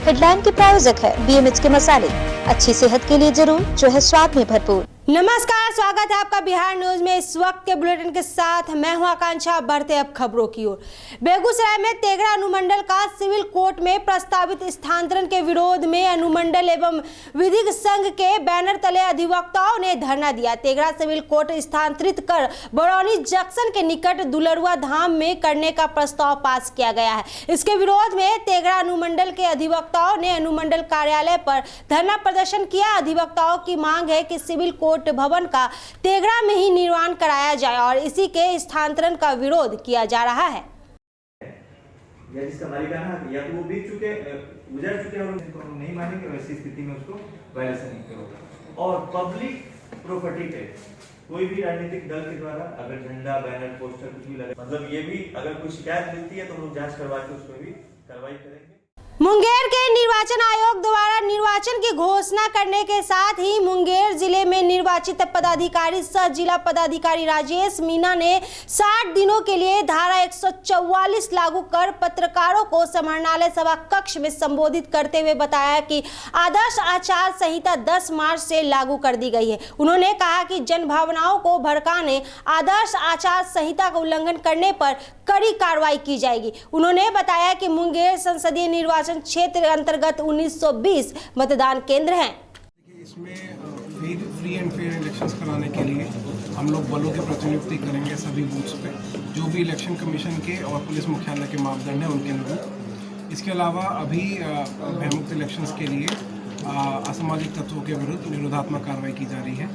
Headline के प्रायोजक है BMH के मसाले, अच्छी सेहत के लिए जरूर, जो है स्वाद में भरपूर। नमस्कार, स्वागत है आपका बिहार न्यूज में। इस वक्त के बुलेटिन के साथ मैं हूं आकांक्षा। बढ़ते अब खबरों की ओर। बेगूसराय में तेघड़ा अनुमंडल का सिविल कोर्ट में प्रस्तावित स्थानांतरण के विरोध में अनुमंडल एवं विधिक संघ के बैनर तले अधिवक्ताओं ने धरना दिया। तेघड़ा सिविल कोर्ट स्थानांतरित कर बरौनी जंक्शन के निकट दुलरुआ धाम में करने का प्रस्ताव पास किया गया है। इसके विरोध में तेघड़ा अनुमंडल के अधिवक्ताओं ने अनुमंडल कार्यालय पर धरना प्रदर्शन किया। अधिवक्ताओं की मांग है कि सिविल कोर्ट भवन का तेघड़ा में ही निर्माण कराया जाए और इसी के स्थानांतरण का विरोध किया जा रहा है। या जिसका मालिकाना या तो वो बिक चुके गुजर चुके और उनको हम नहीं मानेंगे, वैसी स्थिति में उसको वायलेशन नहीं करोगे। और पब्लिक प्रॉपर्टी पे कोई भी राजनीतिक दल के द्वारा अगर झंडा, बैनर, पोस्टर कुछ भी लगे, मतलब ये भी अगर कोई शिकायत मिलती है तो हम लोग जांच करवा के उसमें भी कार्रवाई करेंगे। मुंगेर के निर्वाचन आयोग द्वारा निर्वाचन की घोषणा करने के साथ ही मुंगेर जिले में निर्वाचित पदाधिकारी सह जिला पदाधिकारी राजेश मीणा ने 60 दिनों के लिए धारा 144 लागू कर पत्रकारों को समाहरणालय सभा कक्ष में संबोधित करते हुए बताया कि आदर्श आचार संहिता 10 मार्च से लागू कर दी गई है। उन्होंने कहा कि जनभावनाओं को भड़काने, आदर्श आचार संहिता का उल्लंघन करने पर कड़ी कार्रवाई की जाएगी। उन्होंने बताया कि मुंगेर संसदीय निर्वाचन क्षेत्र अंतर्गत 1920 मतदान केंद्र हैं। इसमें फ्री एंड फेयर इलेक्शंस कराने के लिए हम लोग बलों की प्रतिनियुक्ति करेंगे सभी बूथ्स पे, जो भी इलेक्शन कमीशन के और पुलिस मुख्यालय के मापदंड हैं उनके अनुरूप। इसके अलावा अभी भयमुक्त इलेक्शंस के लिए असामाजिक तत्वों के विरुद्ध निरोधात्मक कार्रवाई की जा रही है।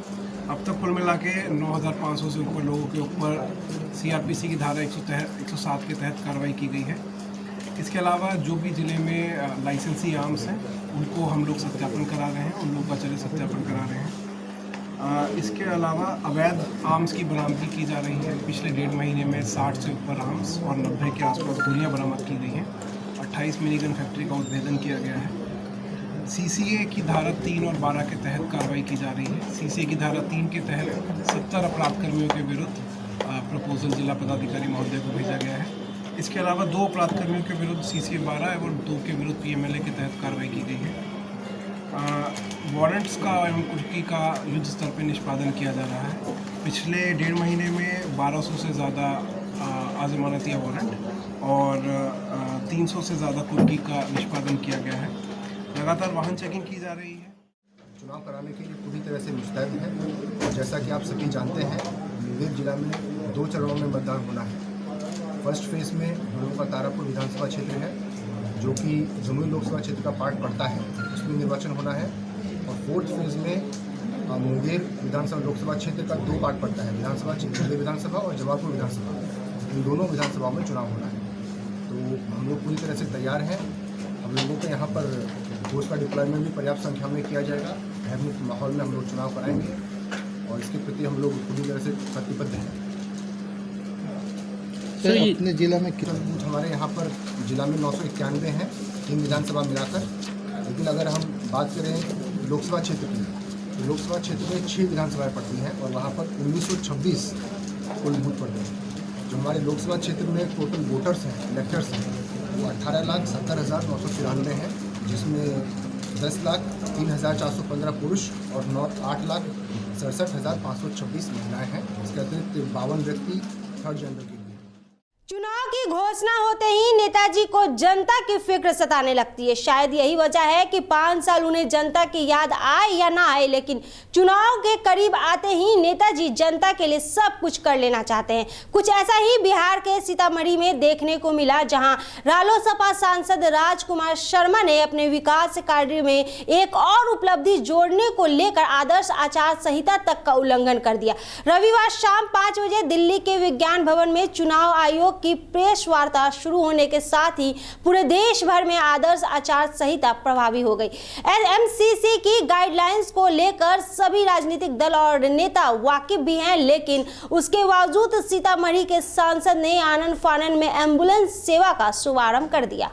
अब तक कुल मिला के 9,500 से ऊपर लोगों के ऊपर CRPC की धारा 107 के तहत कार्रवाई की गई है। इसके अलावा जो भी ज़िले में लाइसेंसी आर्म्स हैं उनको हम लोग सत्यापन करा रहे हैं, उन लोगों का चले सत्यापन करा रहे हैं। इसके अलावा अवैध आर्म्स की बरामदगी की जा रही है। पिछले 1.5 महीने में 60 से ऊपर आर्म्स और 90 के आसपास गोलियाँ बरामद की गई हैं। 28 मिनीगन फैक्ट्री का उद्भेदन किया गया है। CCA की धारा 3 और 12 के तहत कार्रवाई की जा रही है। CCA की धारा 3 के तहत 70 अपराधकर्मियों के विरुद्ध प्रपोजल जिला पदाधिकारी महोदय को भेजा गया है। इसके अलावा 2 अपराधकर्मियों के विरुद्ध CCA 12 और 2 के विरुद्ध PMLA के तहत कार्रवाई की गई है। वारंट्स का एवं कुर्की का युद्ध स्तर पर निष्पादन किया जा रहा है। पिछले 1.5 महीने में 1200 से ज़्यादा अजमानती वारंट और 300 से ज़्यादा कुर्की का निष्पादन किया गया है। लगातार वाहन चेकिंग की जा रही है। चुनाव कराने के लिए पूरी तरह से मुस्तैद है और जैसा कि आप सभी जानते हैं, मुंगेर जिला में 2 चरणों में मतदान होना है। फर्स्ट फेज़ में हम लोगों का तारापुर विधानसभा क्षेत्र है, जो कि जमुई लोकसभा क्षेत्र का पार्ट पड़ता है, उसमें निर्वाचन होना है। और फोर्थ फेज़ में मुंगेर विधानसभा लोकसभा क्षेत्र का 2 पार्ट पड़ता है, विधानसभा क्षेत्र विधानसभा और जवाहरपुर विधानसभा। इन दोनों विधानसभाओं में चुनाव होना है। तो हम लोग पूरी तरह से तैयार हैं। हम लोगों को यहाँ पर फोर्स का डिप्लॉयमेंट भी पर्याप्त संख्या में किया जाएगा। भयमुक्त माहौल में हम लोग चुनाव कराएंगे और इसके प्रति हम लोग पूरी तरह से प्रतिबद्ध हैं। सर, अपने जिला में बूथ हमारे यहाँ पर जिला में 991 हैं, 3 विधानसभा मिलाकर। लेकिन अगर हम बात करें लोकसभा क्षेत्र की, तो लोकसभा क्षेत्र में 6 विधानसभाएं पड़ती हैं और वहाँ पर 1926 कुल बूथ पड़ते हैं। जो हमारे लोकसभा क्षेत्र में टोटल वोटर्स हैं, इलेक्टर्स हैं, वो 18,70,994 हैं, जिसमें 10,03,415 पुरुष और 8,67,526 महिलाएं हैं। इसके अतिरिक्त 52 व्यक्ति थर्ड जेंडर के। चुनाव की घोषणा होते ही नेताजी को जनता की फिक्र सताने लगती है। शायद यही वजह है कि 5 साल उन्हें जनता की याद आए या ना आए, लेकिन चुनाव के करीब आते ही नेताजी जनता के लिए सब कुछ कर लेना चाहते हैं। कुछ ऐसा ही बिहार के सीतामढ़ी में देखने को मिला, जहां रालोसपा सांसद राजकुमार शर्मा ने अपने विकास कार्य में एक और उपलब्धि जोड़ने को लेकर आदर्श आचार संहिता तक का उल्लंघन कर दिया। रविवार शाम 5 बजे दिल्ली के विज्ञान भवन में चुनाव आयोग की प्रेस वार्ता शुरू होने के साथ ही पूरे देश भर में आदर्श आचार संहिता प्रभावी हो गई। MCC की गाइडलाइंस को लेकर सभी राजनीतिक दल और नेता वाकिफ भी हैं, लेकिन उसके बावजूद सीतामढ़ी के सांसद ने आनन फानन में एम्बुलेंस सेवा का शुभारंभ कर दिया।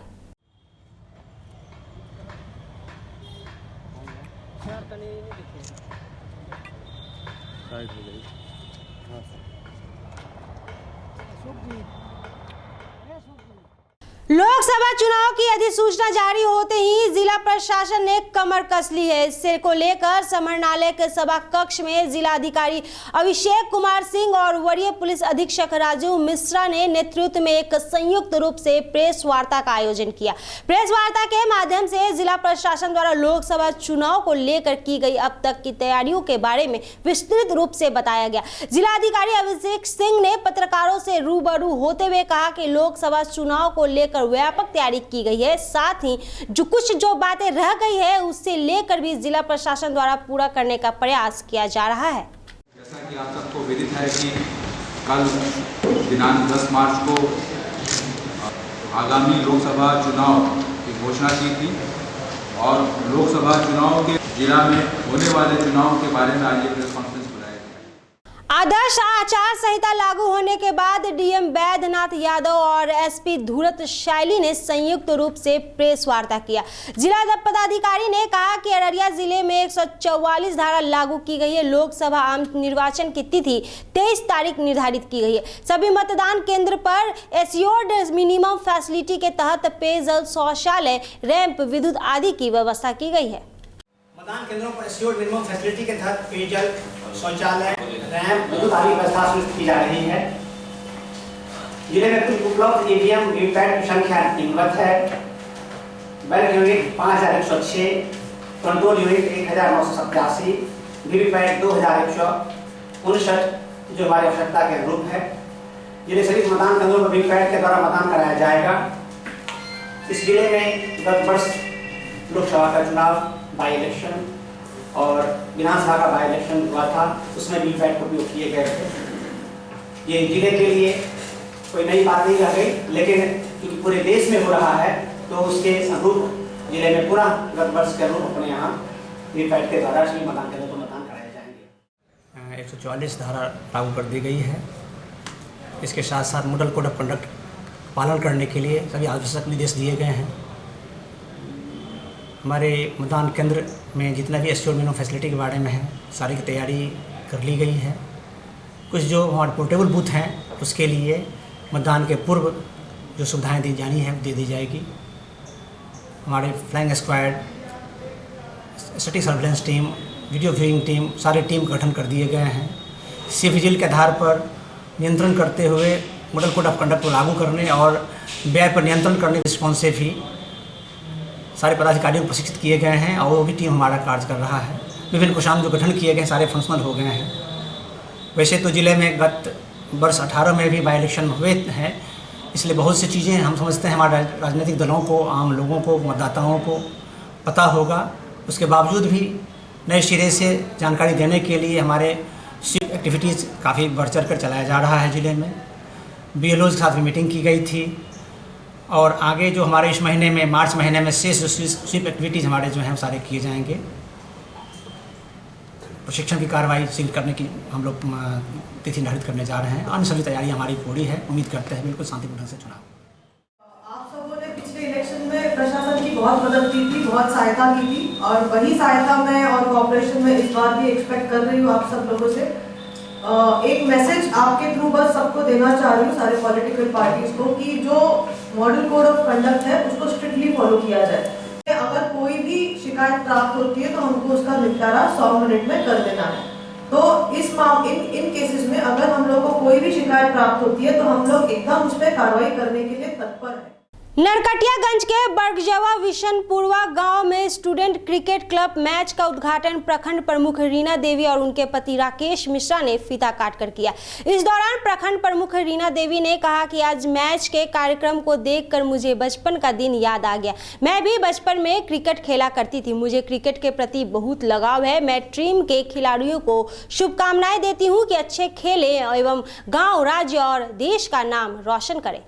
लोकसभा चुनाव की अधिसूचना जारी होते ही जिला प्रशासन ने कमर कस ली है। इससे को लेकर समरनालय के सभा कक्ष में जिलाधिकारी अभिषेक कुमार सिंह और वरीय पुलिस अधीक्षक राजीव मिश्रा ने नेतृत्व में एक संयुक्त रूप से प्रेस वार्ता का आयोजन किया। प्रेस वार्ता के माध्यम से जिला प्रशासन द्वारा लोकसभा चुनाव को लेकर की गई अब तक की तैयारियों के बारे में विस्तृत रूप से बताया गया। जिलाधिकारी अभिषेक सिंह ने पत्रकारों से रूबरू होते हुए कहा कि लोकसभा चुनाव को लेकर व्यापक तैयारी की गई है, साथ ही जो बातें रह गई है उससे लेकर भी जिला प्रशासन द्वारा पूरा करने का प्रयास किया जा रहा है। जैसा कि आप सबको विदित है कि कल दिनांक 10 मार्च को आगामी लोकसभा चुनाव की घोषणा की थी और लोकसभा चुनाव के जिला में होने वाले चुनाव के बारे में आज ये प्रेस कॉन्फ्रेंस बुलाया गया। आदर्श आचार संहिता लागू होने के बाद डीएम वैद्यनाथ यादव और एसपी धूरत शैली ने संयुक्त रूप से प्रेस वार्ता किया। जिला पदाधिकारी ने कहा कि अररिया जिले में 144 धारा लागू की गई है। लोकसभा आम निर्वाचन की तिथि 23 तारीख निर्धारित की गई है। सभी मतदान केंद्र पर एश्योर्ड मिनिमम फैसिलिटी के तहत पेयजल, शौचालय, रैंप, विद्युत आदि की व्यवस्था की गई है। मतदान केंद्रों पर एश्योर्ड मिनिमम फैसिलिटी के तहत पेयजल, शौचालय, रैंप, विद्युत आदि व्यवस्था सुनिश्चित की जा रही है। जिले में कुल उपलब्ध ईवीएम वीवीपैट की संख्या निम्नवत है। Ballot unit 5106, control unit 1987, VVPAT 2159 जो हमारी आवश्यकता के अनुरूप है। जिले सभी मतदान केंद्रों पर वीवीपैट के द्वारा मतदान कराया जाएगा। इस जिले में गत वर्ष लोकसभा का चुनाव बाई इलेक्शन और विधानसभा का बाई इलेक्शन हुआ था, उसमें वीवीपैट का उपयोग किए गए थे। ये जिले के लिए कोई नई बात नहीं रह गई, लेकिन क्योंकि पूरे देश में हो रहा है तो उसके अनुरूप जिले में पूरा गत वर्ष के अनुरूप अपने यहाँ वीवीपैट के द्वारा सभी मतदान केंद्रों पर मतदान कराए जाएंगे। 144 धारा लागू कर दी गई है। इसके साथ साथ मॉडल कोड ऑफ कंडक्ट पालन करने के लिए सभी आवश्यक निर्देश दिए गए हैं। हमारे मतदान केंद्र में जितना भी एश्योर्ड मिनिमम फैसिलिटी के बारे में है सारी की तैयारी कर ली गई है। कुछ जो हमारे पोर्टेबल बूथ हैं उसके लिए मतदान के पूर्व जो सुविधाएं दी जानी है दे दी जाएगी। हमारे flying squad, static surveillance team, video viewing team, सारे टीम का गठन कर दिए गए हैं। सी विजिल के आधार पर नियंत्रण करते हुए मॉडल कोड ऑफ कंडक्ट को लागू करने और व्यय पर नियंत्रण करने के रिस्पॉन्स से भी सारे पदाधिकारियों को प्रशिक्षित किए गए हैं और वो भी टीम हमारा कार्य कर रहा है। विभिन्न कोषांग जो गठन किए गए हैं सारे फंक्शनल हो गए हैं। वैसे तो ज़िले में गत वर्ष 18 में भी बाई इलेक्शन हुए हैं, इसलिए बहुत सी चीज़ें हम समझते हैं हमारे राजनीतिक दलों को, आम लोगों को, मतदाताओं को पता होगा। उसके बावजूद भी नए सिरे से जानकारी देने के लिए हमारे स्वीप एक्टिविटीज़ काफ़ी बढ़ चढ़ कर चलाया जा रहा है। ज़िले में BLOs के साथ भी मीटिंग की गई थी और आगे जो हमारे इस महीने में मार्च महीने में शेष जो स्वीप एक्टिविटीज़ हमारे जो हैं वो सारे किए जाएंगे। प्रशिक्षण की कार्रवाई शीघ्र करने की हम लोग तिथि निर्धारित करने जा रहे हैं। अन्य सभी तैयारी हमारी पूरी है। उम्मीद करते हैं बिल्कुल शांतिपूर्ण ढंग से चुनाव। आप सबों ने पिछले इलेक्शन में प्रशासन की बहुत मदद की थी, बहुत सहायता की थी और वही सहायता मैं और कॉर्पोरेशन में इस बार भी एक्सपेक्ट कर रही हूँ आप सब लोगों से। एक मैसेज आपके थ्रू बस सबको देना चाह रही हूँ, सारे पॉलिटिकल पार्टीज को, कि जो मॉडल कोड ऑफ कंडक्ट है उसको स्ट्रिक्टली फॉलो किया जाए। अगर कोई भी शिकायत प्राप्त होती है तो हमको उसका निपटारा 100 मिनट में कर देना है। तो इन केसेस में अगर हम लोग को कोई भी शिकायत प्राप्त होती है तो हम लोग एकदम उस पर कार्रवाई करने के लिए तत्पर हैं। नरकटियागंज के बरगजवा विशनपुरवा गांव में स्टूडेंट क्रिकेट क्लब मैच का उद्घाटन प्रखंड प्रमुख रीना देवी और उनके पति राकेश मिश्रा ने फीता काटकर किया। इस दौरान प्रखंड प्रमुख रीना देवी ने कहा कि आज मैच के कार्यक्रम को देखकर मुझे बचपन का दिन याद आ गया। मैं भी बचपन में क्रिकेट खेला करती थी। मुझे क्रिकेट के प्रति बहुत लगाव है। मैं टीम के खिलाड़ियों को शुभकामनाएं देती हूँ कि अच्छे खेलें एवं गाँव, राज्य और देश का नाम रोशन करें।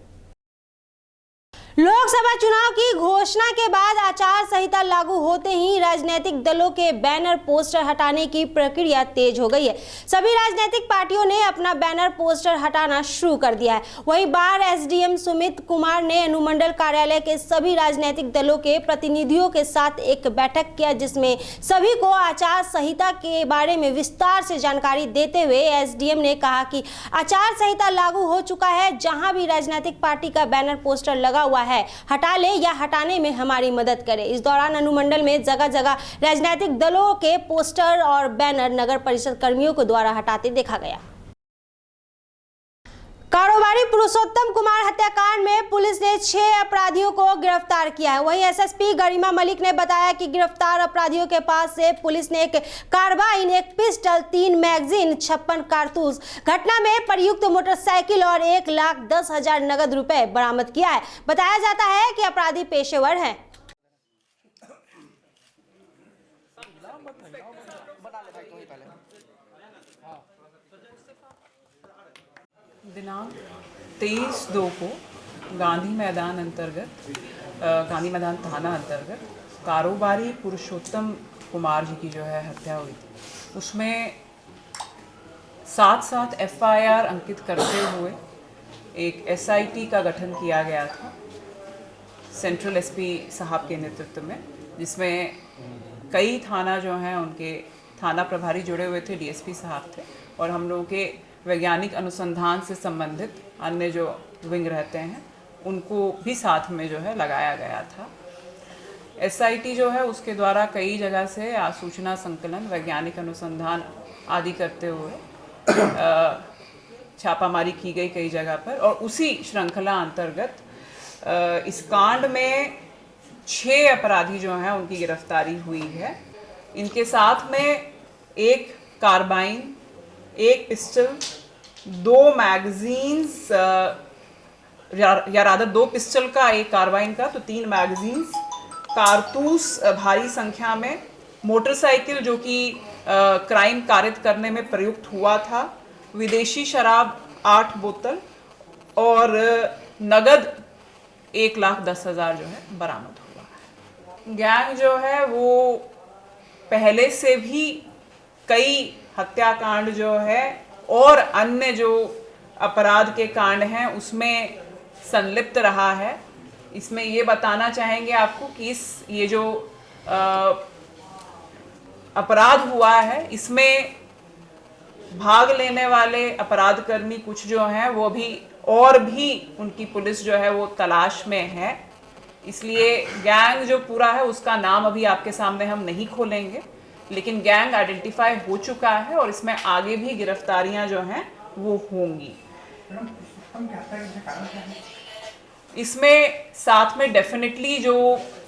लोकसभा चुनाव की घोषणा के बाद आचार संहिता लागू होते ही राजनीतिक दलों के बैनर पोस्टर हटाने की प्रक्रिया तेज हो गई है। सभी राजनीतिक पार्टियों ने अपना बैनर पोस्टर हटाना शुरू कर दिया है। वहीं बार एसडीएम सुमित कुमार ने अनुमंडल कार्यालय के सभी राजनीतिक दलों के प्रतिनिधियों के साथ एक बैठक किया, जिसमें सभी को आचार संहिता के बारे में विस्तार से जानकारी देते हुए एसडीएम ने कहा कि आचार संहिता लागू हो चुका है। जहां भी राजनीतिक पार्टी का बैनर पोस्टर लगा हुआ है, हटा ले या हटाने में हमारी मदद करे। इस दौरान अनुमंडल में जगह जगह राजनीतिक दलों के पोस्टर और बैनर नगर परिषद कर्मियों को द्वारा हटाते देखा गया। कारोबारी पुरुषोत्तम कुमार हत्याकांड में पुलिस ने 6 अपराधियों को गिरफ्तार किया है। वहीं एसएसपी गरिमा मलिक ने बताया कि गिरफ्तार अपराधियों के पास से पुलिस ने एक कार्बाइन, एक पिस्टल, 3 मैगजीन, 56 कारतूस, घटना में प्रयुक्त मोटरसाइकिल और 1,10,000 नगद रुपए बरामद किया है। बताया जाता है कि अपराधी पेशेवर हैं। दिनांक 23/2 को गांधी मैदान थाना अंतर्गत कारोबारी पुरुषोत्तम कुमार जी की जो है हत्या हुई थी। उसमें 7 FIR अंकित करते हुए एक SIT का गठन किया गया था सेंट्रल SP साहब के नेतृत्व में, जिसमें कई थाना जो हैं उनके थाना प्रभारी जुड़े हुए थे, DSP साहब थे, और हम लोगों के वैज्ञानिक अनुसंधान से संबंधित अन्य जो विंग रहते हैं उनको भी साथ में जो है लगाया गया था। SIT जो है उसके द्वारा कई जगह से सूचना संकलन, वैज्ञानिक अनुसंधान आदि करते हुए छापामारी की गई कई जगह पर, और उसी श्रृंखला अंतर्गत इस कांड में 6 अपराधी जो हैं उनकी गिरफ्तारी हुई है। इनके साथ में एक कार्बाइन, एक पिस्टल, 2 मैगजीन्स, या रादर 2 पिस्टल का, एक कार्बाइन का, तो 3 मैगजीन्स, कारतूस भारी संख्या में, मोटरसाइकिल जो कि क्राइम कारित करने में प्रयुक्त हुआ था, विदेशी शराब 8 बोतल और नगद 1,10,000 जो है बरामद हुआ है। गैंग जो है वो पहले से भी कई हत्याकांड जो है और अन्य जो अपराध के कांड हैं उसमें संलिप्त रहा है। इसमें ये बताना चाहेंगे आपको कि ये जो अपराध हुआ है इसमें भाग लेने वाले अपराध कर्मी कुछ जो हैं वो भी और भी उनकी पुलिस जो है वो तलाश में है। इसलिए गैंग जो पूरा है उसका नाम अभी आपके सामने हम नहीं खोलेंगे, लेकिन गैंग आइडेंटिफाई हो चुका है और इसमें आगे भी गिरफ्तारियां जो हैं वो होंगी। इसमें साथ में डेफिनेटली जो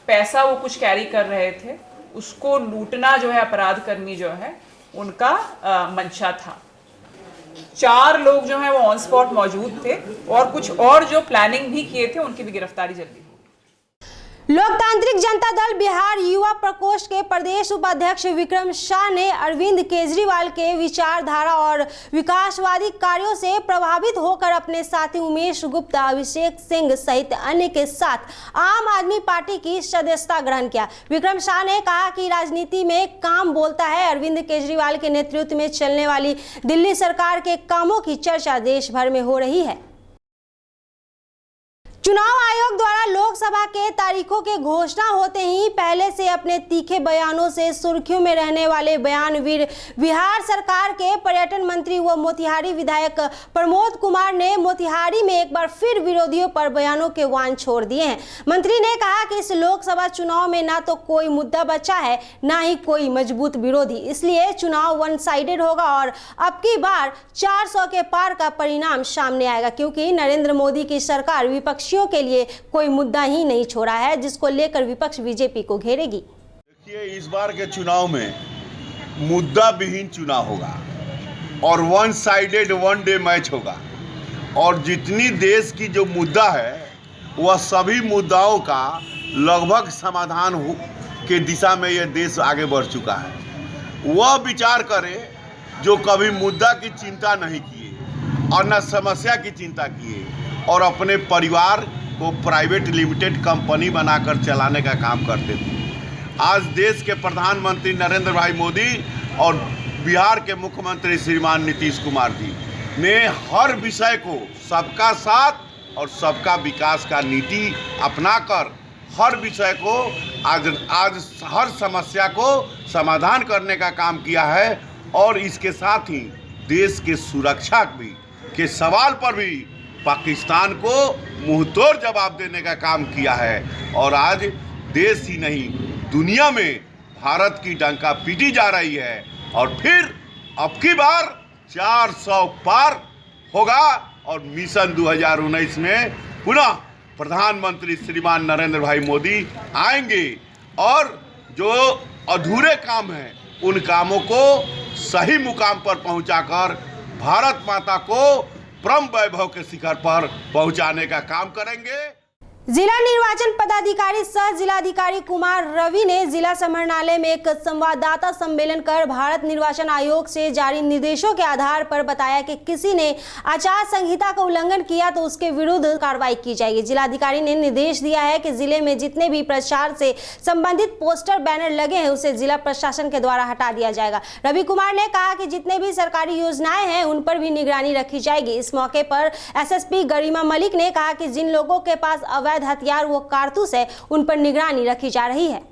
पैसा वो कुछ कैरी कर रहे थे उसको लूटना जो है अपराध कर्मी जो है उनका मंशा था। 4 लोग जो हैं वो ऑन स्पॉट मौजूद थे और कुछ और जो प्लानिंग भी किए थे उनकी भी गिरफ्तारी जल्दी होगी। लोकतांत्रिक जनता दल बिहार युवा प्रकोष्ठ के प्रदेश उपाध्यक्ष विक्रम शाह ने अरविंद केजरीवाल के विचारधारा और विकासवादी कार्यों से प्रभावित होकर अपने साथी उमेश गुप्ता, अभिषेक सिंह सहित अन्य के साथ आम आदमी पार्टी की सदस्यता ग्रहण किया। विक्रम शाह ने कहा कि राजनीति में काम बोलता है। अरविंद केजरीवाल के नेतृत्व में चलने वाली दिल्ली सरकार के कामों की चर्चा देश भर में हो रही है। चुनाव आयोग द्वारा लोकसभा के तारीखों के घोषणा होते ही पहले से अपने तीखे बयानों से सुर्खियों में रहने वाले बयानवीर बिहार सरकार के पर्यटन मंत्री व मोतिहारी विधायक प्रमोद कुमार ने मोतिहारी में एक बार फिर विरोधियों पर बयानों के वाण छोड़ दिए हैं। मंत्री ने कहा कि इस लोकसभा चुनाव में ना तो कोई मुद्दा बचा है, ना ही कोई मजबूत विरोधी, इसलिए चुनाव वन साइडेड होगा और अब की बार 400 के पार का परिणाम सामने आएगा, क्योंकि नरेंद्र मोदी की सरकार विपक्षी के लिए कोई मुद्दा ही नहीं छोड़ा है जिसको लेकर विपक्ष बीजेपी को घेरेगी। देखिए, इस बार के चुनाव में मुद्दा विहीन चुनाव होगा और one sided one day match होगा और जितनी देश की जो मुद्दा है वह सभी मुद्दाओं का लगभग समाधान के दिशा में यह देश आगे बढ़ चुका है। वह विचार करे जो कभी मुद्दा की चिंता नहीं किए और न समस्या की चिंता किए और अपने परिवार को प्राइवेट लिमिटेड कंपनी बनाकर चलाने का काम करते थे। आज देश के प्रधानमंत्री नरेंद्र भाई मोदी और बिहार के मुख्यमंत्री श्रीमान नीतीश कुमार जी ने हर विषय को सबका साथ और सबका विकास का नीति अपनाकर हर विषय को आज हर समस्या को समाधान करने का काम किया है और इसके साथ ही देश के सुरक्षा भी के सवाल पर भी पाकिस्तान को मुंहतोड़ जवाब देने का काम किया है। और आज देश ही नहीं दुनिया में भारत की डंका पीटी जा रही है और फिर अब की बार 400 पार होगा और मिशन 2019 में पुनः प्रधानमंत्री श्रीमान नरेंद्र भाई मोदी आएंगे और जो अधूरे काम हैं उन कामों को सही मुकाम पर पहुंचाकर भारत माता को परम वैभव के शिखर पर पहुंचाने का काम करेंगे। जिला निर्वाचन पदाधिकारी सह जिलाधिकारी कुमार रवि ने जिला समाहरणालय में एक संवाददाता सम्मेलन कर भारत निर्वाचन आयोग से जारी निर्देशों के आधार पर बताया कि किसी ने आचार संहिता का उल्लंघन किया तो उसके विरुद्ध कार्रवाई की जाएगी। जिलाधिकारी ने निर्देश दिया है कि जिले में जितने भी प्रचार से संबंधित पोस्टर बैनर लगे हैं उसे जिला प्रशासन के द्वारा हटा दिया जाएगा। रवि कुमार ने कहा कि जितने भी सरकारी योजनाएं हैं उन पर भी निगरानी रखी जाएगी। इस मौके पर एसएसपी गरिमा मलिक ने कहा कि जिन लोगों के पास हथियार वो कारतूस है उन पर निगरानी रखी जा रही है।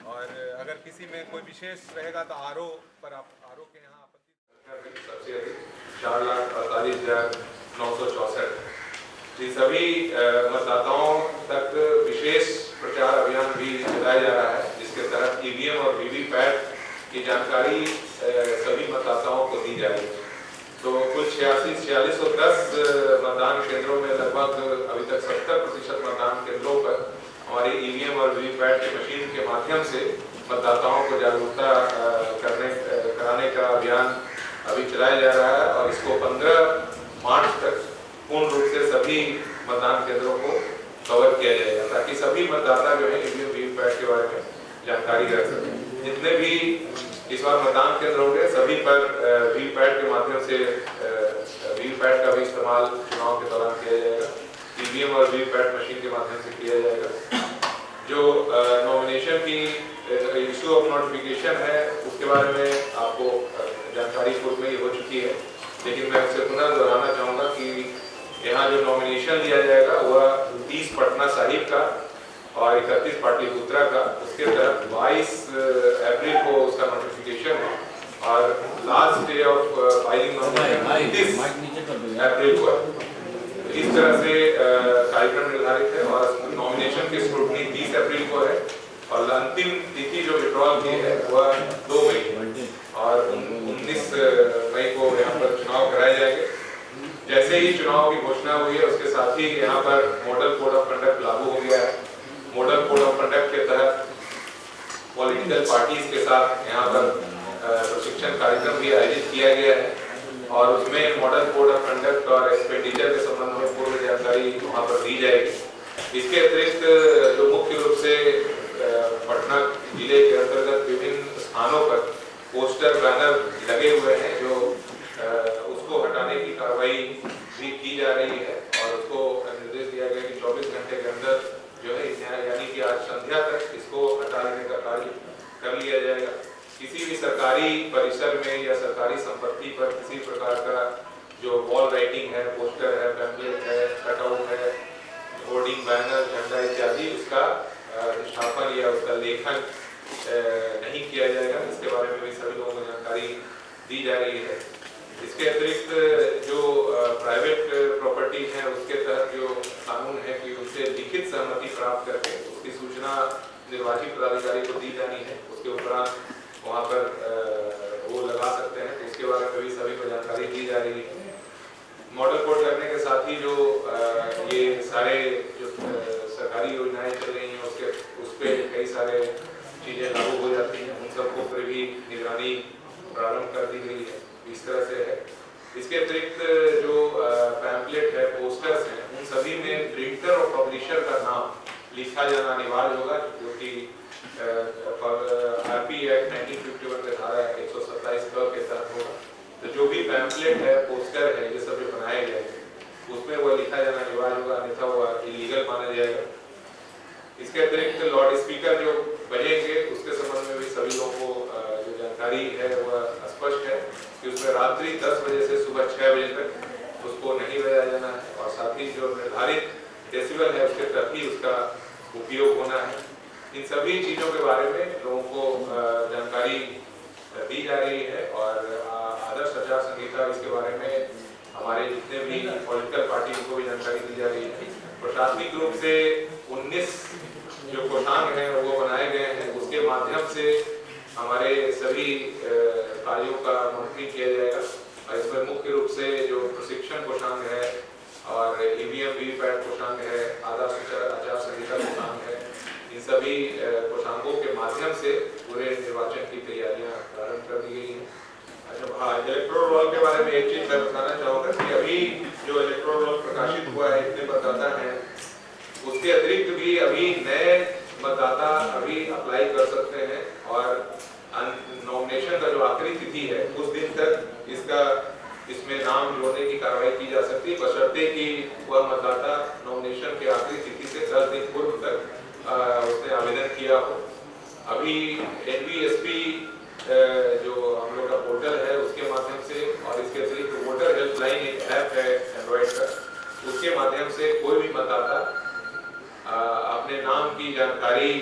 और अगर किसी में कोई विशेष रहेगा तो आरओ पर आप आरओ के यहाँ आपत्ति सबसे अधिक 4,48,964 सभी मतदाताओं तक विशेष प्रचार अभियान भी चलाया जा रहा है जिसके तहत ईवीएम और वीवीपैट की जानकारी सभी मतदाताओं को दी जाएगी। तो कुल 4610 मतदान केंद्रों में लगभग अभी तक 70% मतदान केंद्रों पर हमारी ईवीएम और वीवीपैट की मशीन के माध्यम से मतदाताओं को जागरूकता कराने का अभियान अभी चलाया जा रहा है और इसको 15 मार्च तक पूर्ण रूप से सभी मतदान केंद्रों को कवर किया जाएगा ताकि सभी मतदाता जो है ईवीएम वीवीपैट के बारे में जानकारी रख सकें। जितने भी इस बार मतदान केंद्र होंगे सभी पर वीवीपैट के माध्यम से वीवीपैट का भी इस्तेमाल चुनाव के दौरान किया जाएगा। ईवीएम और वीवीपैट मशीन के माध्यम से किया जाएगा। जो नॉमिनेशन की इशू ऑफ नोटिफिकेशन है उसके बारे में आपको जानकारी पूर्व में ही हो चुकी है, लेकिन मैं उससे पुनः दोहराना चाहूँगा कि यहाँ जो नॉमिनेशन लिया जाएगा वह 30 पटना साहिब का और 31 पाटलिपुत्रा का, उसके तहत 22 अप्रैल को उसका नोटिफिकेशन है और last day of filing nomination 30 अप्रैल को है। इस तरह से कार्यक्रम निर्धारित है और नॉमिनेशन की स्क्रूटनी 30 अप्रैल को है और अंतिम तिथि जो विड्रॉल की है वह 2 मई और 19 मई को यहाँ पर चुनाव कराए जाएंगे। जैसे ही चुनाव की घोषणा हुई है उसके साथ ही यहाँ पर मॉडल कोड ऑफ कंडक्ट लागू हो गया है। मॉडल कोड ऑफ कंडक्ट के तहत पॉलिटिकल पार्टीज के साथ यहाँ पर प्रशिक्षण कार्यक्रम भी आयोजित किया गया है और उसमें मॉडल कोड ऑफ कंडक्ट और एक्सपेंडिचर के संबंध में पूर्व जानकारी वहाँ पर दी जाएगी। इसके अतिरिक्त जो मुख्य रूप से पटना जिले के अंतर्गत विभिन्न स्थानों पर पोस्टर बैनर लगे हुए हैं जो उसको हटाने की कार्रवाई भी की जा रही है और उसको निर्देश दिया गया कि 24 घंटे के अंदर जो है यानी कि आज संध्या तक इसको हटा लेने का कार्य कर लिया जाएगा। किसी भी सरकारी परिसर में या सरकारी संपत्ति पर किसी प्रकार का जो वॉल राइटिंग है, पोस्टर है, पैम्पलेट है, कटआउट है, होर्डिंग, बैनर, झंडा इत्यादि उसका स्थापन या उसका लेखन नहीं किया जाएगा। इसके बारे में भी सभी लोगों को जानकारी दी जा रही है। इसके अतिरिक्त जो प्राइवेट प्रॉपर्टी है उसके तहत जो कानून है कि उससे लिखित सहमति प्राप्त करके उसकी सूचना निर्वाची पदाधिकारी को दी जानी है, उसके उपरांत वहाँ पर वो लगा सकते हैं। उसके बारे में भी सभी को जानकारी दी जा रही है। मॉडल कोड करने के साथ ही जो ये सारे जो सरकारी योजनाएं चल रही हैं उसके उस पर कई सारे चीज़ें लागू हो जाती हैं, उन सबको पर भी निगरानी प्रारंभ कर दी गई है। इस तरह से है। इसके अतिरिक्त जो पैम्पलेट है, पोस्टर्स हैं, उन सभी में प्रिंटर और पब्लिशर का नाम लिखा जाना अनिवार्य होगा जो कि आरपी एक्ट 1951 के धारा 127 के तहत होगा। तो जो भी पैम्पलेट है, पोस्टर है, ये सब जो बनाए गए उसमें वह लिखा जाना अनिवार्य होगा, अन्यथा वह इलीगल माना जाएगा। इसके अतिरिक्त लाउड स्पीकर जो बजेंगे उसके संबंध में भी सभी लोगों को जो जानकारी है वह स्पष्ट है कि उसमें रात्रि 10 बजे से सुबह 6 बजे तक उसको नहीं बजाया जाना है और साथ ही जो निर्धारित डेसिबल है उसके तक ही उसका उपयोग होना है। इन सभी चीज़ों के बारे में लोगों को जानकारी दी जा रही है और आदर्श आचार संहिता इसके बारे में हमारे जितने भी पॉलिटिकल पार्टी को भी जानकारी दी जा रही है। प्रशासनिक रूप से 19 जो कोषांग हैं वो बनाए गए हैं, उसके माध्यम से हमारे सभी कार्यों का मॉनिटरिंग किया जाएगा और इसमें मुख्य रूप से जो प्रशिक्षण कोषांग है और ईवीएम वीवीपैट कोषांग है, आदर्श आचार संहिता कोषांग है, इन सभी कोषांगों के माध्यम से पूरे निर्वाचन की तैयारियां प्रारंभ कर दी गई हैं। अच्छा, हाँ, इलेक्टोरल रोल के बारे में एक चीज मैं बताना चाहूँगा कि अभी जो इलेक्टोरल रोल प्रकाशित हुआ है, इतने मतदाता हैं, उसके अतिरिक्त भी अभी नए मतदाता अभी अप्लाई कर सकते हैं और नॉमिनेशन का जो आखिरी तिथि है उस दिन तक इसमें नाम जोड़ने की कार्रवाई की जा सकती है, बशर्ते कि वह मतदाता नॉमिनेशन के आखिरी तिथि से 10 दिन पूर्व तक उसने आवेदन किया हो। अभी NVSP जो हम लोग का पोर्टल है उसके माध्यम से और इसके अतिरिक्त वोटर हेल्पलाइन एक ऐप है एंड्रॉइड का, उसके माध्यम से कोई भी मतदाता अपने नाम की जानकारी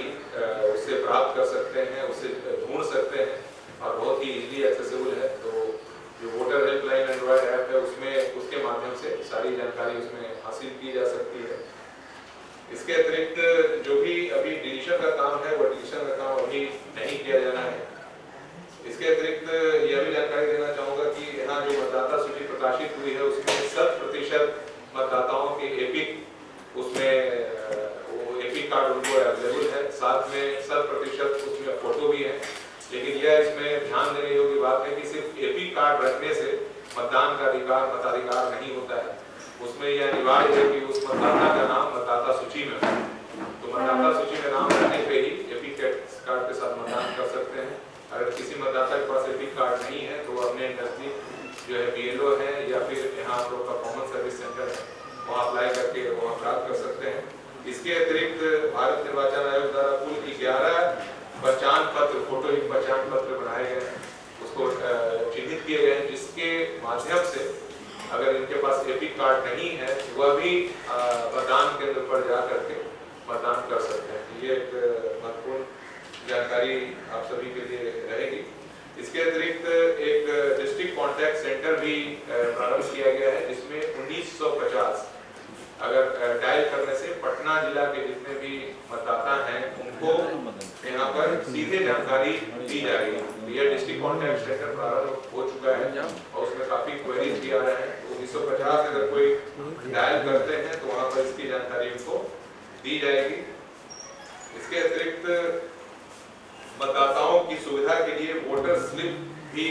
उससे प्राप्त कर सकते हैं, उससे ढूंढ सकते हैं और बहुत ही इजीली एक्सेसिबल है। तो जो वोटर हेल्पलाइन एंड्रॉइड ऐप है उसमें उसके माध्यम से सारी जानकारी उसमें हासिल की जा सकती है। इसके अतिरिक्त जो भी अभी डिलीशन का काम है वो डिलीशन का काम अभी नहीं किया जाना है। इसके अतिरिक्त यह भी जानकारी देना चाहूँगा कि यहाँ जो मतदाता सूची प्रकाशित हुई है उसमें 100% मतदाताओं के एपिक उसमें वो एपिक कार्ड उनको अवेलेबल है, साथ में 100% उसमें फोटो भी है। लेकिन यह इसमें ध्यान देने योग्य बात है कि सिर्फ एपिक कार्ड रखने से मतदान का अधिकार मताधिकार नहीं होता है, उसमें यह अनिवार्य है कि उस मतदाता का नाम मतदाता सूची में हो। तो मतदाता सूची में नाम रहने पे ही एपिक कार्ड के साथ मतदान कर सकते हैं। अगर किसी मतदाता के पास एपिक कार्ड नहीं है तो अपने नजदीक जो है BLO है या फिर यहाँ हम लोग का कॉमन सर्विस सेंटर है वहाँ अप्लाई करके वहाँ प्राप्त कर सकते हैं। इसके अतिरिक्त भारत निर्वाचन आयोग द्वारा कुल 11 पहचान पत्र, फोटोयुक्त पहचान पत्र बनाए गए हैं, उसको चिन्हित किए गए हैं, जिसके माध्यम से अगर इनके पास एपिक कार्ड नहीं है वह भी मतदान केंद्र पर जा करके मतदान कर सकते हैं। ये एक महत्वपूर्ण जानकारी आप सभी के लिए रहेगी। इसके अतिरिक्त एक डिस्ट्रिक्ट कॉन्टैक्ट सेंटर भी प्रारंभ किया गया है जिसमें 1950 अगर डायल करने से पटना जिला के जितने भी मतदाता हैं उनको यहाँ पर सीधे जानकारी दी जा रही है। यह डिस्ट्रिक्ट कॉन्टैक्ट सेंटर प्रारंभ हो चुका है और उसमें काफी क्वेरीज भी आ रहे हैं। 1950 अगर कोई डायल करते हैं तो वहाँ पर इसकी जानकारी उनको दी जाएगी। इसके अतिरिक्त मतदाताओं की सुविधा के लिए वोटर स्लिप भी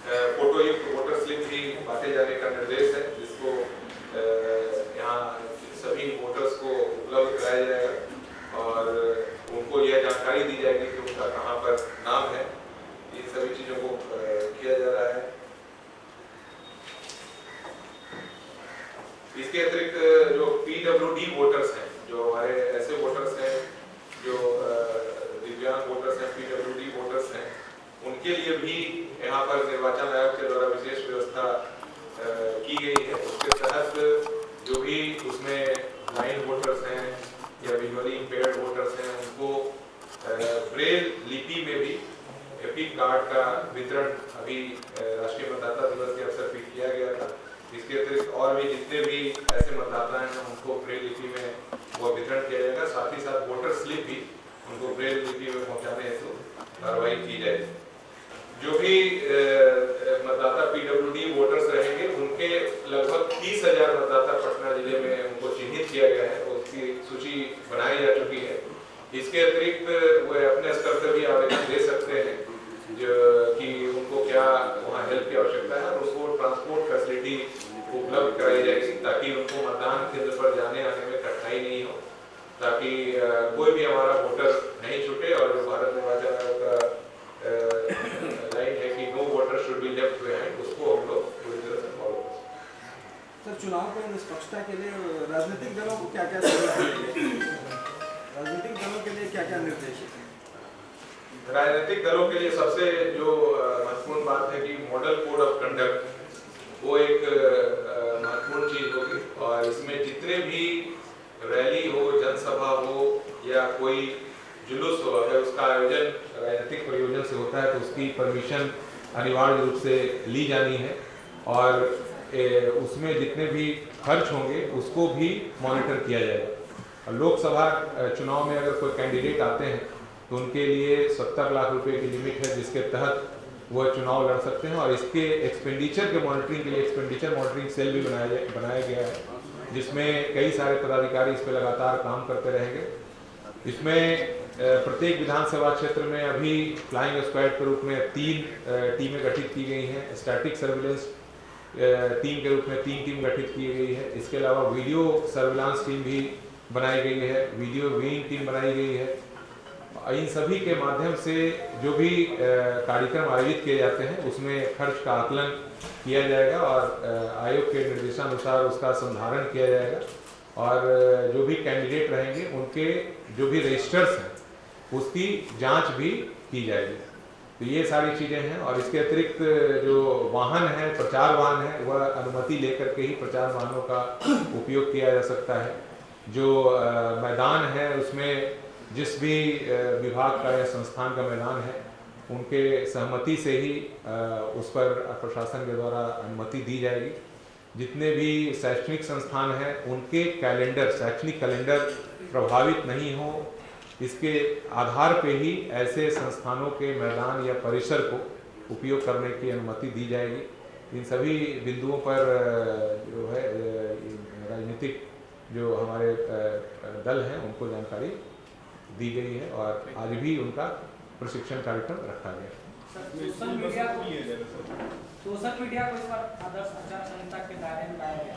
फोटोयुक्त वोटर स्लिप भी बांटे जाने का निर्देश है, जिसको यहाँ सभी वोटर्स को उपलब्ध कराया जाएगा और उनको यह जानकारी दी जाएगी कि उनका कहाँ पर नाम है। इन सभी चीजों को किया जा रहा है। इसके अतिरिक्त जो PWD वोटर्स हैं, जो हमारे ऐसे वोटर्स हैं जो दिव्यांग वोटर्स हैं, PWD वोटर्स हैं, उनके लिए भी यहाँ पर निर्वाचन आयोग के द्वारा विशेष व्यवस्था की गई है। उसके तहत जो भी उसमें ब्लाइंड वोटर्स हैं या विजुअली इम्पेयर्ड वोटर्स हैं उनको ब्रेल लिपि में भी एपिक कार्ड का वितरण अभी राष्ट्रीय मतदाता दिवस के अवसर पर किया गया था। इसके अतिरिक्त और भी जितने भी ऐसे मतदाता हैं उनको ब्रेल लिपि में वो वितरण किया जाएगा। साथ ही साथ वोटर स्लिप भी उनको ब्रेल लिपि में पहुंचाने हेतु कार्रवाई की जाएगी। जो भी मतदाता PWD वोटर्स रहेंगे उनके लगभग 30,000 मतदाता पटना जिले में उनको चिन्हित किया गया है, उसकी सूची बनाई जा चुकी है। इसके अतिरिक्त वो अपने स्तर से भी आवेदन दे सकते हैं जो कि उनको क्या वहाँ हेल्प की आवश्यकता है और उसको ट्रांसपोर्ट फैसिलिटी उपलब्ध कराई जाएगी ताकि उनको मतदान केंद्र पर जाने आने में कठिनाई नहीं हो, ताकि कोई भी हमारा वोटर नहीं छूटे। और जो भारत निर्वाचन आयोग का लाइन है कि no voter should be left behind, उसको हम लोग पूरी तरह से फॉलो करें। सर, चुनाव को निष्पक्षता के लिए राजनीतिक दलों को क्या क्या राजनीतिक दलों के लिए क्या क्या निर्देश है? राजनीतिक दलों के लिए सबसे जो महत्वपूर्ण बात है कि मॉडल कोड ऑफ कंडक्ट वो एक होता है तो उसकी परमिशन अनिवार्य रूप से ली जानी है और उसमें जितने भी खर्च होंगे उसको भी मॉनिटर किया जाएगा। लोकसभा चुनाव में अगर कोई कैंडिडेट आते हैं तो उनके लिए 70 लाख रुपए की लिमिट है जिसके तहत वह चुनाव लड़ सकते हैं और इसके एक्सपेंडिचर के मॉनिटरिंग के लिए एक्सपेंडिचर मॉनिटरिंग सेल भी बनाया गया है जिसमें कई सारे पदाधिकारी इस पर लगातार काम करते रहेंगे। इसमें प्रत्येक विधानसभा क्षेत्र में अभी फ्लाइंग स्क्वाड के रूप में 3 टीमें गठित की गई हैं। स्टैटिक सर्विलेंस टीम के रूप में 3 टीम गठित की गई है। इसके अलावा वीडियो सर्विलांस टीम भी बनाई गई है, वीडियो विंग टीम बनाई गई है। इन सभी के माध्यम से जो भी कार्यक्रम आयोजित किए जाते हैं उसमें खर्च का आकलन किया जाएगा और आयोग के निर्देशानुसार उसका संधारण किया जाएगा और जो भी कैंडिडेट रहेंगे उनके जो भी रजिस्टर्स हैं उसकी जांच भी की जाएगी। तो ये सारी चीज़ें हैं और इसके अतिरिक्त जो वाहन है, प्रचार वाहन है, वह अनुमति लेकर के ही प्रचार वाहनों का उपयोग किया जा सकता है। जो मैदान है उसमें जिस भी विभाग का या संस्थान का मैदान है उनके सहमति से ही उस पर प्रशासन के द्वारा अनुमति दी जाएगी। जितने भी शैक्षणिक संस्थान हैं उनके कैलेंडर, शैक्षणिक कैलेंडर प्रभावित नहीं हो, इसके आधार पे ही ऐसे संस्थानों के मैदान या परिसर को उपयोग करने की अनुमति दी जाएगी। इन सभी बिंदुओं पर जो है राजनीतिक जो हमारे दल हैं उनको जानकारी दी गई है और आज भी उनका प्रशिक्षण कार्यक्रम रखा गया है।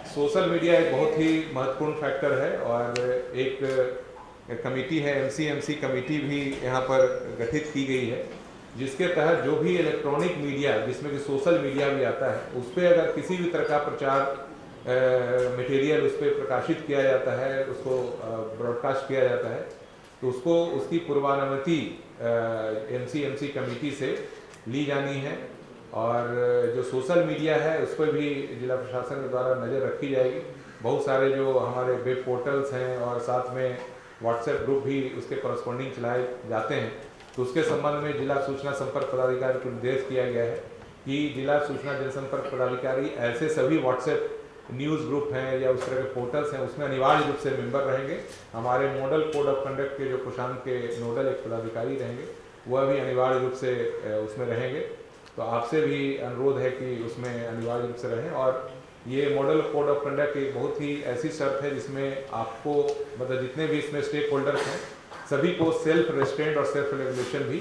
सोशल मीडिया एक बहुत ही महत्वपूर्ण फैक्टर है और एक कमेटी है, एमसी कमेटी भी यहाँ पर गठित की गई है जिसके तहत जो भी इलेक्ट्रॉनिक मीडिया जिसमें कि सोशल मीडिया भी आता है उस पर अगर किसी भी तरह का प्रचार मटेरियल उस पर प्रकाशित किया जाता है, उसको ब्रॉडकास्ट किया जाता है तो उसको उसकी पूर्वानुमति एमसी कमेटी से ली जानी है और जो सोशल मीडिया है उस पर भी जिला प्रशासन के द्वारा नज़र रखी जाएगी। बहुत सारे जो हमारे वेब पोर्टल्स हैं और साथ में व्हाट्सएप ग्रुप भी उसके कॉरस्पॉन्डिंग चलाए जाते हैं तो उसके संबंध में जिला सूचना संपर्क पदाधिकारी को निर्देश किया गया है कि जिला सूचना जनसंपर्क पदाधिकारी ऐसे सभी व्हाट्सएप न्यूज़ ग्रुप हैं या उस तरह के पोर्टल्स हैं उसमें अनिवार्य रूप से मेंबर रहेंगे। हमारे मॉडल कोड ऑफ कंडक्ट के जो कोषांग के नोडल एक पदाधिकारी रहेंगे वह भी अनिवार्य रूप से उसमें रहेंगे। तो आपसे भी अनुरोध है कि उसमें अनिवार्य रूप से रहें और ये मॉडल कोड ऑफ कंडक्ट एक बहुत ही ऐसी शर्त है जिसमें आपको मतलब जितने भी इसमें स्टेक होल्डर्स हैं सभी को सेल्फ रेस्ट्रेंट और सेल्फ रेगुलेशन भी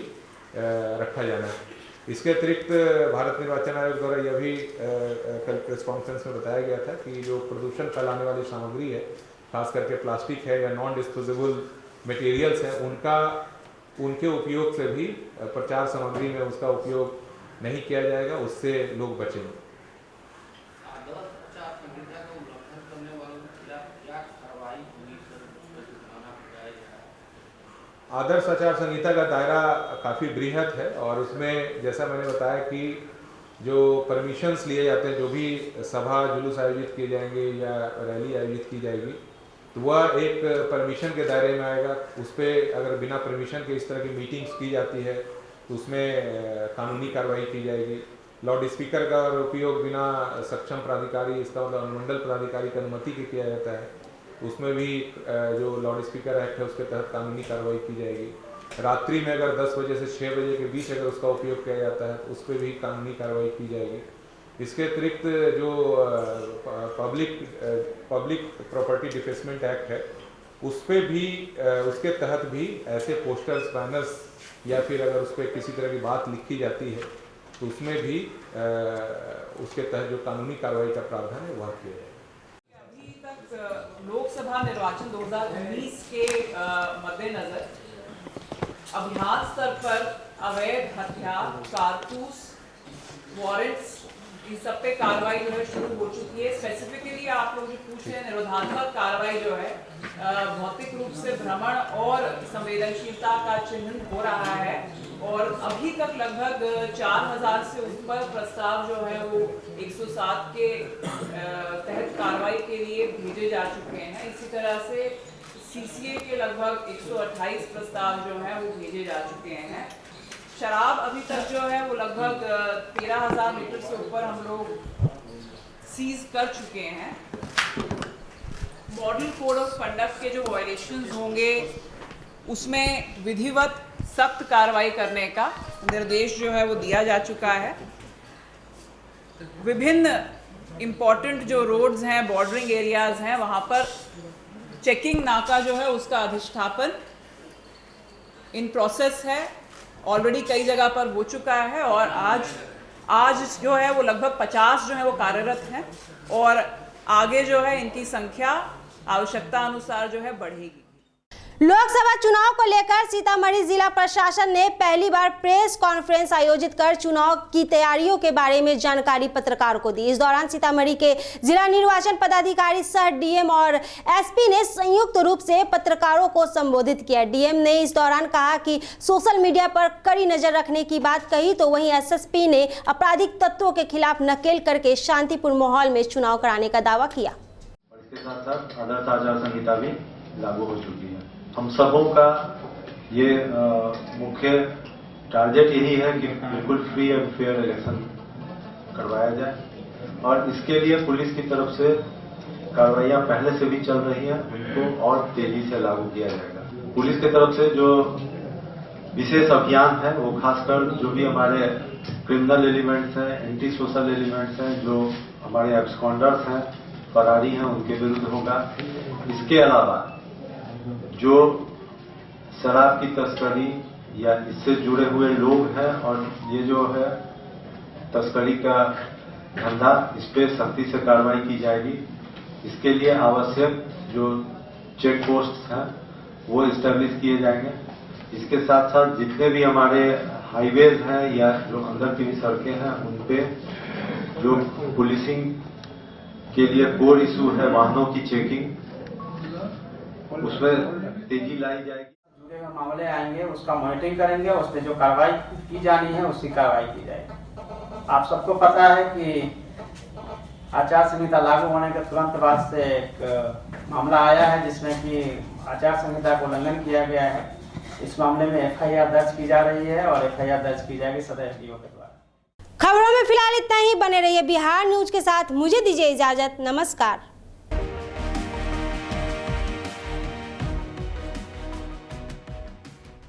रखा जाना है। इसके अतिरिक्त भारत निर्वाचन आयोग द्वारा यह भी कल प्रेस कॉन्फ्रेंस में बताया गया था कि जो प्रदूषण फैलाने वाली सामग्री है, खास करके प्लास्टिक है या नॉन डिस्पोजेबल मटेरियल्स हैं, उनके उपयोग से भी प्रचार सामग्री में उसका उपयोग नहीं किया जाएगा, उससे लोग बचेंगे। आदर्श आचार संहिता का दायरा काफ़ी बृहत है और उसमें जैसा मैंने बताया कि जो परमिशंस लिए जाते हैं, जो भी सभा जुलूस आयोजित किए जाएंगे या रैली आयोजित की जाएगी तो वह एक परमिशन के दायरे में आएगा। उस पर अगर बिना परमिशन के इस तरह की मीटिंग्स की जाती है तो उसमें कानूनी कार्रवाई की जाएगी। लाउड स्पीकर का उपयोग बिना सक्षम प्राधिकारी, इसका मतलब अनुमंडल प्राधिकारी की अनुमति के किया जाता है, उसमें भी जो लाउड स्पीकर एक्ट है उसके तहत कानूनी कार्रवाई की जाएगी। रात्रि में अगर 10 बजे से 6 बजे के बीच अगर उसका उपयोग किया जाता है तो उस पर भी कानूनी कार्रवाई की जाएगी। इसके अतिरिक्त जो पब्लिक प्रॉपर्टी डिफेसमेंट एक्ट है उस पर भी उसके तहत भी ऐसे पोस्टर्स, बैनर्स या फिर अगर उस पर किसी तरह की बात लिखी जाती है तो उसमें भी उसके तहत जो कानूनी कार्रवाई का प्रावधान है वह किया जाएगा। अभी तक लोकसभा निर्वाचन 2019 के मद्देनजर अभियान स्तर पर अवैध हथियार, कारतूस, वारंट्स, इन सब पे कार्रवाई जो है शुरू हो चुकी है। स्पेसिफिकली आप लोग जो पूछ रहे हैं, निरोधात्मक कार्रवाई जो है भौतिक रूप से भ्रमण और संवेदनशीलता का चिन्हन हो रहा है और अभी तक लगभग 4000 से ऊपर प्रस्ताव जो है वो 107 के तहत कार्रवाई के लिए भेजे जा चुके हैं। इसी तरह से CCA के लगभग 128 प्रस्ताव जो हैं वो भेजे जा चुके हैं। शराब अभी तक जो है वो लगभग 13,000 लीटर से ऊपर हम लोग सीज कर चुके हैं। मॉडल कोड ऑफ कंडक्ट के जो वायलेशंस होंगे उसमें विधिवत सख्त कार्रवाई करने का निर्देश जो है वो दिया जा चुका है। विभिन्न इम्पॉर्टेंट जो रोड्स हैं, बॉर्डरिंग एरियाज़ हैं, वहाँ पर चेकिंग नाका जो है उसका अधिष्ठापन इन प्रोसेस है, ऑलरेडी कई जगह पर हो चुका है और आज जो है वो लगभग 50 जो है वो कार्यरत हैं और आगे जो है इनकी संख्या आवश्यकता अनुसार जो है बढ़ेगी। लोकसभा चुनाव को लेकर सीतामढ़ी जिला प्रशासन ने पहली बार प्रेस कॉन्फ्रेंस आयोजित कर चुनाव की तैयारियों के बारे में जानकारी पत्रकारों को दी। इस दौरान सीतामढ़ी के जिला निर्वाचन पदाधिकारी सह डीएम और एसपी ने संयुक्त रूप से पत्रकारों को संबोधित किया। डीएम ने इस दौरान कहा कि सोशल मीडिया पर कड़ी नजर रखने की बात कही, तो वहीं एसएसपी ने आपराधिक तत्वों के खिलाफ नकेल करके शांतिपूर्ण माहौल में चुनाव कराने का दावा किया। इसके साथ साथ आदर्श आचार संहिता भी लागू हो चुकी है। हम सबों का ये मुख्य टारगेट यही है कि बिल्कुल फ्री एंड फेयर इलेक्शन करवाया जाए और इसके लिए पुलिस की तरफ से कार्रवाइयाँ पहले से भी चल रही हैं, उनको और तेजी से लागू किया जाएगा। पुलिस की तरफ से जो विशेष अभियान है वो खासकर जो भी हमारे क्रिमिनल एलिमेंट्स हैं, एंटी सोशल एलिमेंट्स हैं, जो हमारे एब्सकॉन्डर्स हैं, फरारी हैं, उनके विरुद्ध होगा। इसके अलावा जो शराब की तस्करी या इससे जुड़े हुए लोग हैं और ये जो है तस्करी का धंधा, इस पर सख्ती से कार्रवाई की जाएगी। इसके लिए आवश्यक जो चेक पोस्ट हैं वो इस्टेब्लिश किए जाएंगे। इसके साथ साथ जितने भी हमारे हाईवेज हैं या जो अंदर की भी सड़कें हैं उन पे जो पुलिसिंग के लिए कोर इशू है वाहनों की चेकिंग, उसमें तेजी लाई जाएगी। जुड़े हुए मामले आएंगे उसका मॉनिटरिंग करेंगे, उस पर जो कार्रवाई की जानी है उसकी कार्रवाई की जाएगी। आप सबको पता है कि आचार संहिता लागू होने के तुरंत बाद से एक मामला आया है जिसमें कि आचार संहिता को उल्लंघन किया गया है। इस मामले में एफआईआर दर्ज की जा रही है और एफआईआर दर्ज की जाएगी सदर एसडीओ के द्वारा। खबरों में फिलहाल इतना ही। बने रहिए बिहार न्यूज के साथ। मुझे दीजिए इजाजत। नमस्कार।